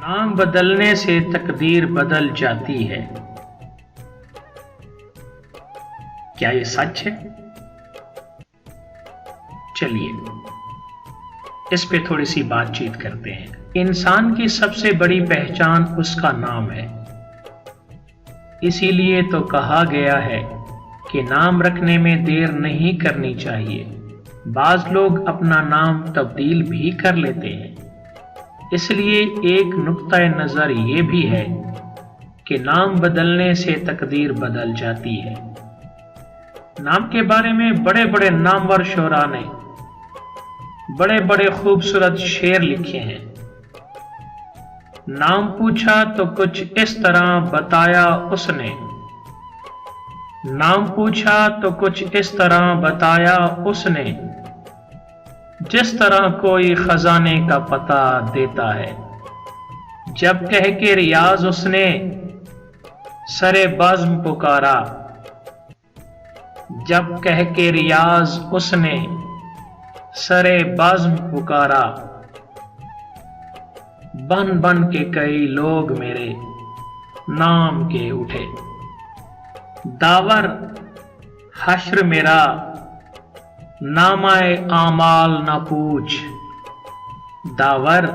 नाम बदलने से तकदीर बदल जाती है। क्या ये सच है? चलिए इस पे थोड़ी सी बातचीत करते हैं। इंसान की सबसे बड़ी पहचान उसका नाम है। इसीलिए तो कहा गया है कि नाम रखने में देर नहीं करनी चाहिए। बाज लोग अपना नाम तब्दील भी कर लेते हैं। इसलिए एक नुक्ता नज़र ये भी है कि नाम बदलने से तकदीर बदल जाती है। नाम के बारे में बड़े बड़े नामवर शोरा ने बड़े बड़े खूबसूरत शेर लिखे हैं। नाम पूछा तो कुछ इस तरह बताया उसने, नाम पूछा तो कुछ इस तरह बताया उसने, जिस तरह कोई खजाने का पता देता है। जब कह के रियाज उसने सरे बज़्म पुकारा, जब कह के रियाज उसने सरे बज़्म पुकारा, बन बन के कई लोग मेरे नाम के उठे। दावर हश्र मेरा नामाए आमाल न पूछ, दावर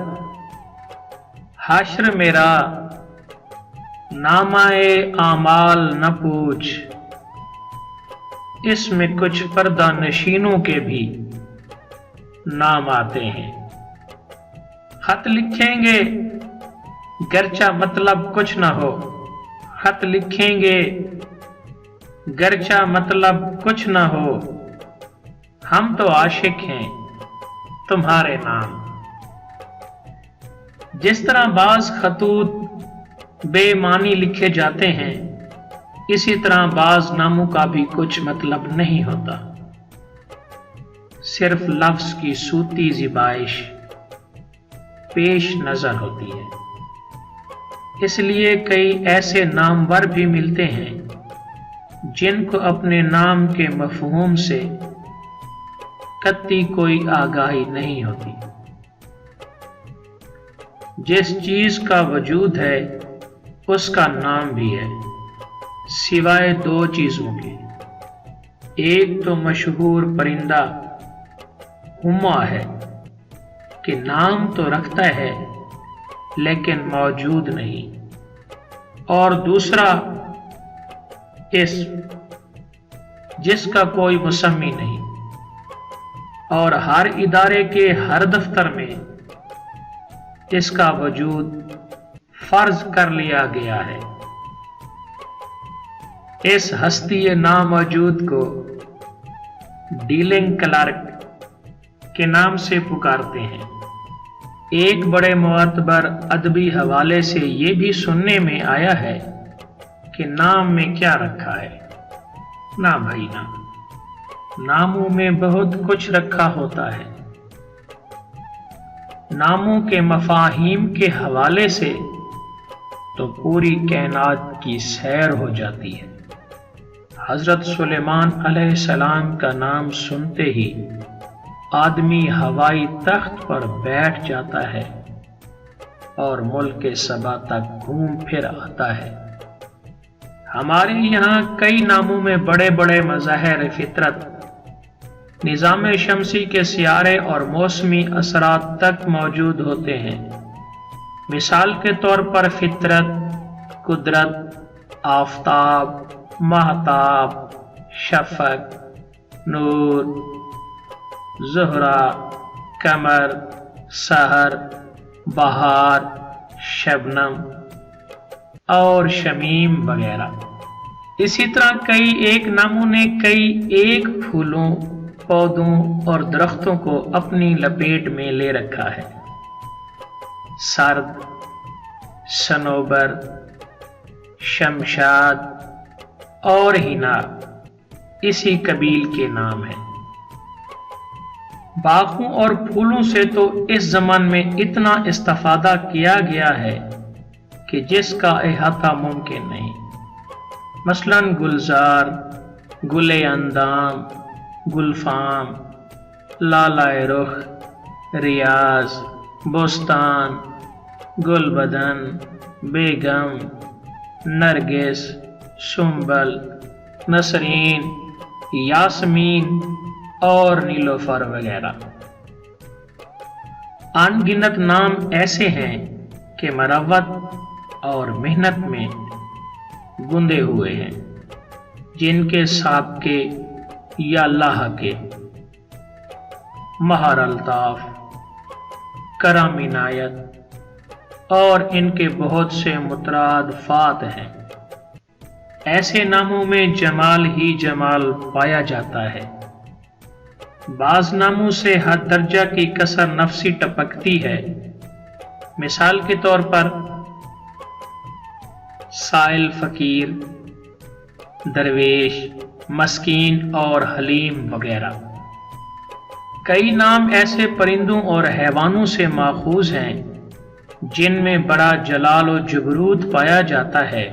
हश्र मेरा नामाए आमाल न पूछ। इसमें कुछ पर्दा नशीनों के भी नाम आते हैं। खत लिखेंगे गरचा मतलब कुछ ना हो, खत लिखेंगे गरचा मतलब कुछ ना हो, हम तो आशिक हैं तुम्हारे नाम। जिस तरह बाज खतूत बेमानी लिखे जाते हैं, इसी तरह बाज नामों का भी कुछ मतलब नहीं होता, सिर्फ लफ्ज की सूती ज़िबाइश पेश नजर होती है। इसलिए कई ऐसे नामवर भी मिलते हैं जिनको अपने नाम के मफ़हूम से कतई कोई आगाही नहीं होती। जिस चीज का वजूद है उसका नाम भी है, सिवाय दो चीजों के। एक तो मशहूर परिंदा हुम्मा है कि नाम तो रखता है लेकिन मौजूद नहीं, और दूसरा इस्म जिसका कोई मुसम्मी नहीं, और हर इदारे के हर दफ्तर में इसका वजूद फर्ज कर लिया गया है। इस हस्ती नामौजूद को डीलिंग क्लर्क के नाम से पुकारते हैं। एक बड़े मुअतबर अदबी हवाले से ये भी सुनने में आया है कि नाम में क्या रखा है। ना भाई ना, नामों में बहुत कुछ रखा होता है। नामों के मफाहीम के हवाले से तो पूरी कायनात की सैर हो जाती है। हजरत सुलेमान अलैहिस्सलाम का नाम सुनते ही आदमी हवाई तख्त पर बैठ जाता है और मुल्क सबा तक घूम फिर आता है। हमारे यहाँ कई नामों में बड़े बड़े मज़ाहिर फितरत, निज़ाम शमसी के सियारे और मौसमी असरात तक मौजूद होते हैं। मिसाल के तौर पर फितरत, कुदरत, आफताब, महताब, शफक, नूर, ज़ुहरा, कमर, सहर, बहार, शबनम और शमीम वगैरह। इसी तरह कई एक नामों ने कई एक फूलों, पौधों और दरख्तों को अपनी लपेट में ले रखा है। सर्द, सनोबर, शमशाद और हिना इसी कबील के नाम हैं। बागों और फूलों से तो इस ज़मान में इतना इस्तेफादा किया गया है कि जिसका अहाता मुमकिन नहीं। मसलन गुलजार, गुले अंदाम, गुलफाम, लालाए रुख, रियाज, बोस्तान, گل بدن، بیگم، نرگس، سنبل، نسرین، یاسمین اور نیلوفر وغیرہ۔ ان گنت نام ایسے ہیں کہ مروت اور محنت میں گندے ہوئے ہیں، جن کے سابقے یا اللہ کے مہر الطاف، کرم عنایت اور ان کے بہت سے مترادفات ہیں۔ ایسے ناموں میں جمال ہی جمال پایا جاتا ہے۔ بعض ناموں سے ہر درجہ کی کثر نفسی ٹپکتی ہے۔ مثال کے طور پر سائل فقیر، درویش، مسکین اور حلیم وغیرہ۔ کئی نام ایسے پرندوں اور حیوانوں سے ماخوذ ہیں جن میں بڑا جلال و جبروت پایا جاتا ہے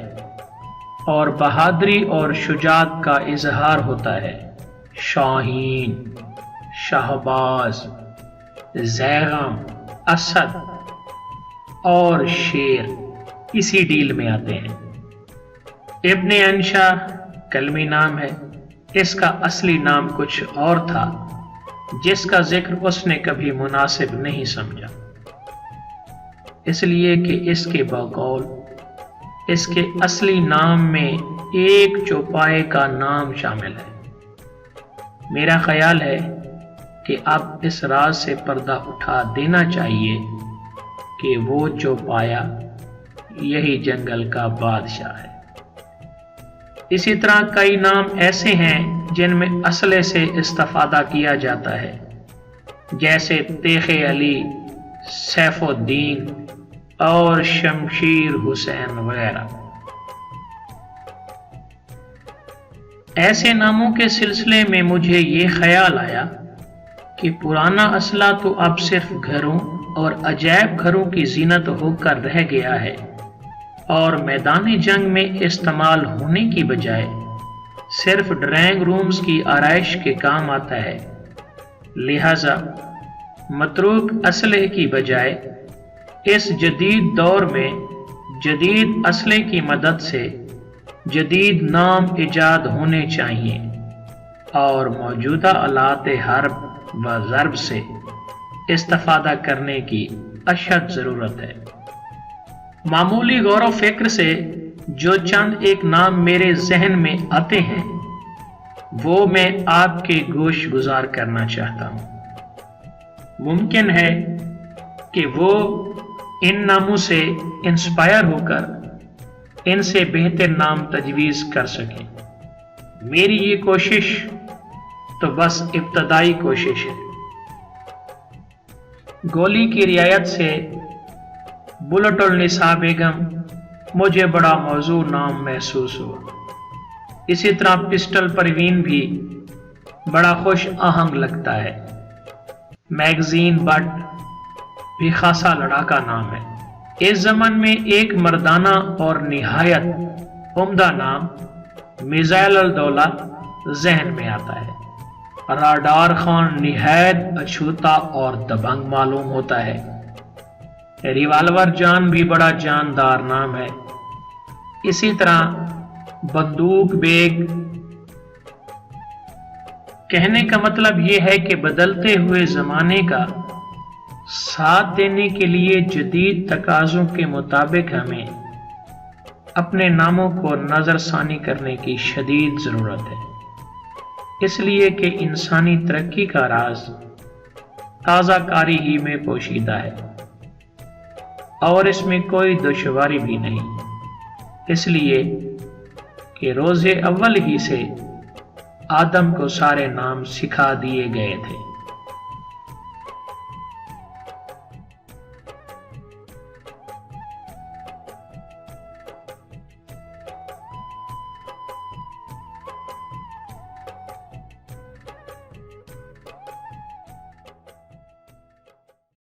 اور بہادری اور شجاعت کا اظہار ہوتا ہے۔ شاہین، شہباز، زیغم، اسد اور شیر اسی ڈیل میں آتے ہیں۔ ابن انشا کلمی نام ہے۔ اس کا اصلی نام کچھ اور تھا جس کا ذکر اس نے کبھی مناسب نہیں سمجھا، اس لیے کہ اس کے بقول اس کے اصلی نام میں ایک چوپائے کا نام شامل ہے۔ میرا خیال ہے کہ اب اس راز سے پردہ اٹھا دینا چاہیے کہ وہ چوپایا یہی جنگل کا بادشاہ ہے۔ اسی طرح کئی نام ایسے ہیں جن میں اسلحے سے استفادہ کیا جاتا ہے، جیسے تیخ علی، سیف الدین اور شمشیر حسین وغیرہ۔ ایسے ناموں کے سلسلے میں مجھے یہ خیال آیا کہ پرانا اسلحہ تو اب صرف گھروں اور عجائب گھروں کی زینت ہو کر رہ گیا ہے اور میدان جنگ میں استعمال ہونے کی بجائے صرف ڈرائنگ رومز کی آرائش کے کام آتا ہے۔ لہذا متروک اسلحے کی بجائے اس جدید دور میں جدید اسلحے کی مدد سے جدید نام ایجاد ہونے چاہیے اور موجودہ آلات حرب و ضرب سے استفادہ کرنے کی اشد ضرورت ہے۔ معمولی غور و فکر سے جو چند ایک نام میرے ذہن میں آتے ہیں وہ میں آپ کے گوش گزار کرنا چاہتا ہوں۔ ممکن ہے کہ وہ ان ناموں سے انسپائر ہو کر ان سے بہتر نام تجویز کر سکیں۔ میری یہ کوشش تو بس ابتدائی کوشش ہے۔ گولی کی رعایت سے بلٹ النساء بیگم مجھے بڑا موزوں نام محسوس ہوا۔ اسی طرح پسٹل پروین بھی بڑا خوش آہنگ لگتا ہے۔ میگزین بٹ بھی خاصا لڑاکا نام ہے۔ اس زمن میں ایک مردانہ اور نہایت عمدہ نام میزائل الدولہ ذہن میں آتا ہے۔ رادار خان نہایت اچھوتا اور دبنگ معلوم ہوتا ہے۔ ریوالور جان بھی بڑا جاندار نام ہے۔ اسی طرح بندوق بیگ۔ کہنے کا مطلب یہ ہے کہ بدلتے ہوئے زمانے کا ساتھ دینے کے لیے جدید تقاضوں کے مطابق ہمیں اپنے ناموں کو نظر ثانی کرنے کی شدید ضرورت ہے، اس لیے کہ انسانی ترقی کا راز تازہ کاری ہی میں پوشیدہ ہے اور اس میں کوئی دشواری بھی نہیں، اس لیے کہ روز اول ہی سے آدم کو سارے نام سکھا دیے گئے تھے۔